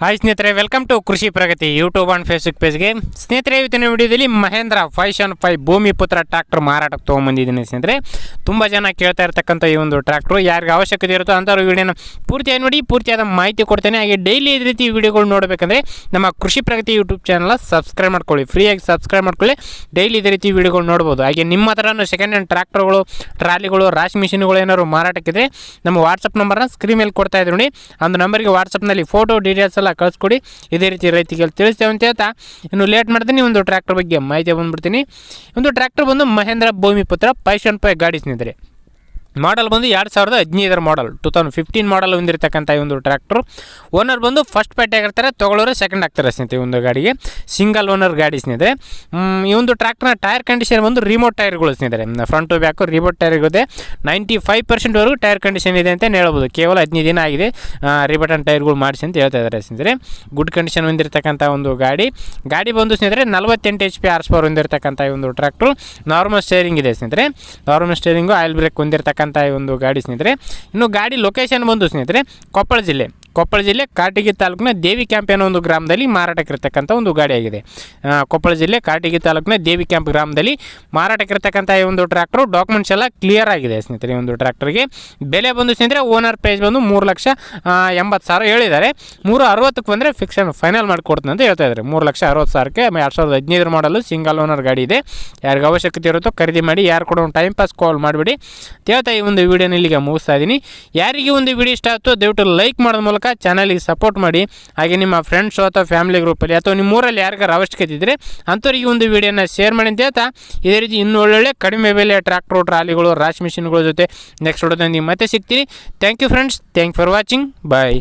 Hi ಸ್ನೇಹಿತರೆ, welcome to ಕೃಷಿ ಪ್ರಗತಿ YouTube and Facebook ಪೇಜ್ಗೆ. ಸ್ನೇಹಿತರೆ, ಇವತ್ತಿನ ವಿಡಿಯೋದಲ್ಲಿ ಮಹೇಂದ್ರ 575 ಭೂಮಿಪುತ್ರ ಟ್ರ್ಯಾಕ್ಟರ್ ಮಾರಾಟಕ್ಕೆ ತೊಗೊಂಬಂದಿದ್ದೀನಿ. ಸ್ನೇಹಿತರೆ, ತುಂಬ ಜನ ಕೇಳ್ತಾ ಇರ್ತಕ್ಕಂಥ ಈ ಒಂದು ಟ್ರ್ಯಾಕ್ಟ್ರು ಯಾರಿಗೆ ಅವಶ್ಯಕತೆ ಇರುತ್ತೋ ಅಂಥವ್ರು ವಿಡಿಯೋನ ಪೂರ್ತಿಯಾಗಿ ನೋಡಿ, ಪೂರ್ತಿಯಾದ ಮಾಹಿತಿ ಕೊಡ್ತೇನೆ. ಹಾಗೆ ಡೈಲಿ ಇದೇ ರೀತಿ ವಿಡಿಯೋಗಳು ನೋಡಬೇಕಂದ್ರೆ ನಮ್ಮ ಕೃಷಿ ಪ್ರಗತಿ ಯೂಟ್ಯೂಬ್ ಚಾನಲ್ನ ಸಬ್ಸ್ಕ್ರೈಬ್ ಮಾಡ್ಕೊಳ್ಳಿ, ಫ್ರೀಯಾಗಿ ಸಬ್ಸ್ಕ್ರೈಬ್ ಮಾಡ್ಕೊಳ್ಳಿ. ಡೈಲಿ ಇದೇ ರೀತಿ ವಿಡಿಯೋಗಳು ನೋಡ್ಬೋದು. ಹಾಗೆ ನಿಮ್ಮ ಹತ್ರನೂ ಸೆಕೆಂಡ್ ಹ್ಯಾಂಡ್ ಟ್ರ್ಯಾಕ್ಟರ್ಗಳು, ಟ್ರಾಲಿಗಳು, ರಾಶಿ ಮಿಷಿನ್ಗಳು ಏನಾದ್ರು ಮಾರಾಟಕ್ಕಿದೆ ನಮ್ಮ ವಾಟ್ಸಪ್ ನಂಬರ್ನ ಸ್ಕ್ರೀನ್ ಮೇಲೆ ಕೊಡ್ತಾ ಇದ್ದೀವಿ ನೋಡಿ. ಒಂದು ನಂಬರ್ಗೆ ವಾಟ್ಸಪ್ನಲ್ಲಿ ಫೋಟೋ ಡೀಟೇಲ್ಸ್ ಎಲ್ಲ ಕಳಿಸ್ಕೊಡಿ. ಇದೇ ರೀತಿ ರೈತಿಗೆ ತಿಳಿಸ್ತೇವೆ ಅಂತ ಹೇಳ್ತಾ ಇನ್ನು ಲೇಟ್ ಮಾಡ್ತೀನಿ. ಒಂದು ಟ್ರ್ಯಾಕ್ಟರ್ ಬಗ್ಗೆ ಮಾಹಿತಿ ಬಂದುಬಿಡ್ತೀನಿ. ಒಂದು ಟ್ರ್ಯಾಕ್ಟರ್ ಬಂದು ಮಹೇಂದ್ರ ಭೂಮಿಪುತ್ರ 575 ಗಾಡಿ ಸ್ನೇಹಿತರೆ. ಮಾಡಲ್ ಬಂದು 2015 ಮಾಡಲ್, 2015 ಮಾಡಲ್ ಹೊಂದಿರತಕ್ಕಂಥ ಈ ಒಂದು ಟ್ರ್ಯಾಕ್ಟರ್. ಓನರ್ ಬಂದು ಫಸ್ಟ್ ಪಾರ್ಟಿ ಆಗಿರ್ತಾರೆ, ತೊಗೊಳ್ಳೋರು ಸೆಕೆಂಡ್ ಆಗ್ತಾರೆ ಸ್ನೇಹಿತರೆ. ಈ ಒಂದು ಗಾಡಿಗೆ ಸಿಂಗಲ್ ಓನರ್ ಗಾಡಿ ಸ್ನೇಹಿತರೆ. ಈ ಒಂದು ಟ್ರ್ಯಾಕ್ಟರ್ನ ಟೈರ್ ಕಂಡೀಷನ್ ಬಂದು ರಿಮೋಟ್ ಟೈರ್ಗಳು ಸ್ನೇಹಿತರೆ. Front to back remote tyre ಇರುತ್ತೆ. 95% ಟೈರ್ ಕಂಡೀಷನ್ ಇದೆ ಅಂತ ಹೇಳ್ಬೋದು. ಕೇವಲ 15 ದಿನ ಆಗಿದೆ ರಿಬಟನ್ ಟೈರ್ಗಳು ಮಾಡಿಸಿ ಅಂತ ಹೇಳ್ತಾ ಇದ್ದಾರೆ ಸ್ನೇಹಿತರೆ. ಗುಡ್ ಕಂಡೀಷನ್ ಹೊಂದಿರತಕ್ಕಂಥ ಒಂದು ಗಾಡಿ ಬಂದು ಸ್ನೇಹಿತರೆ 48 HP ಹಾರ್ಸ್ ಪವರ್ ಹೊಂದಿರತಕ್ಕಂಥ ಈ ಒಂದು ಟ್ರ್ಯಾಕ್ಟರ್. ನಾರ್ಮಲ್ ಸ್ಟೇರಿಂಗ್ ಇದೆ ಸ್ನೇಹಿತರೆ. ನಾರ್ಮಲ್ ಸ್ಟೇರಿಂಗು, ಆಯಿಲ್ ಬ್ರೇಕ್ ಹೊಂದಿರತಕ್ಕಂಥ ಈ ಒಂದು ಗಾಡಿ ಸ್ನೇಹಿತರೆ. ಇನ್ನು ಗಾಡಿ ಲೊಕೇಶನ್ ಬಂದು ಸ್ನೇಹಿತರೆ ಕೊಪ್ಪಳ ಜಿಲ್ಲೆ ಕಾಟಗಿ ತಾಲೂಕಿನ ದೇವಿ ಕ್ಯಾಂಪ್ ಅನ್ನೋ ಒಂದು ಗ್ರಾಮದಲ್ಲಿ ಮಾರಾಟಕ್ಕಿರ್ತಕ್ಕಂಥ ಒಂದು ಗಾಡಿಯಾಗಿದೆ. ಕೊಪ್ಪಳ ಜಿಲ್ಲೆ ಕಾಟಗಿ ತಾಲೂಕಿನ ದೇವಿ ಕ್ಯಾಂಪ್ ಗ್ರಾಮದಲ್ಲಿ ಮಾರಾಟಕ್ಕಿರ್ತಕ್ಕಂಥ ಈ ಒಂದು ಟ್ರ್ಯಾಕ್ಟರ್ ಡಾಕ್ಯುಮೆಂಟ್ಸ್ ಎಲ್ಲ ಕ್ಲಿಯರ್ ಆಗಿದೆ ಸ್ನೇಹಿತರೆ. ಈ ಒಂದು ಟ್ರ್ಯಾಕ್ಟರ್ಗೆ ಬೆಲೆ ಬಂದು ಸ್ನೇಹಿತರೆ ಓನರ್ ಪ್ರೈಸ್ ಬಂದು 3,80,000 ಹೇಳಿದ್ದಾರೆ. 360ಕ್ಕೆ ಬಂದರೆ ಫಿಕ್ಸನ್ ಫೈನಲ್ ಮಾಡಿಕೊಡ್ತೀನಿ ಅಂತ ಹೇಳ್ತಾ ಇದ್ದಾರೆ. 3,60,000ಕ್ಕೆ 2015 ಮಾಡಲು ಸಿಂಗಲ್ ಓನರ್ ಗಾಡಿ ಇದೆ. ಯಾರಿಗೆ ಅವಶ್ಯಕತೆ ಇರುತ್ತೋ ಖರೀದಿ ಮಾಡಿ. ಯಾರು ಕೂಡ ಒಂದು ಟೈಮ್ ಪಾಸ್ ಕಾಲ್ ಮಾಡಿಬಿಡಿ ಹೇಳ್ತಾ ಈ ಒಂದು ವಿಡಿಯೋನ ಇಲ್ಲಿಗೆ ಮುಗಿಸ್ತಾ ಇದ್ದೀನಿ. ಯಾರಿಗೆ ಒಂದು ವಿಡಿಯೋ ಇಷ್ಟ ಆಯಿತು ದಯವಿಟ್ಟು ಲೈಕ್ ಮಾಡೋದ ಮೂಲಕ ಚಾನಲಿಗೆ ಸಪೋರ್ಟ್ ಮಾಡಿ. ಹಾಗೆ ನಿಮ್ಮ ಫ್ರೆಂಡ್ಸು ಅಥವಾ ಫ್ಯಾಮಿಲಿ ಗ್ರೂಪಲ್ಲಿ ಅಥವಾ ನಿಮ್ಮೂರಲ್ಲಿ ಯಾರಿಗಾರು ಅವಶ್ಯಕತೆ ಇದ್ದರೆ ಅಂಥವ್ರಿಗೆ ಒಂದು ವಿಡಿಯೋನ ಶೇರ್ ಮಾಡಿ ಅಂತ ಹೇಳ್ತಾ ಇದೇ ರೀತಿ ಇನ್ನೂ ಒಳ್ಳೊಳ್ಳೆ ಕಡಿಮೆ ಬೆಲೆ ಟ್ರ್ಯಾಕ್ಟರ್, ಟ್ರಾಲಿಗಳು, ರಾಶಿ ಮಿಷಿನ್ಗಳ ಜೊತೆ ನೆಕ್ಸ್ಟ್ ವಿಡಿಯೋದಲ್ಲಿ ಮತ್ತೆ ಸಿಗ್ತೀನಿ. Thank you friends, thank for watching, bye.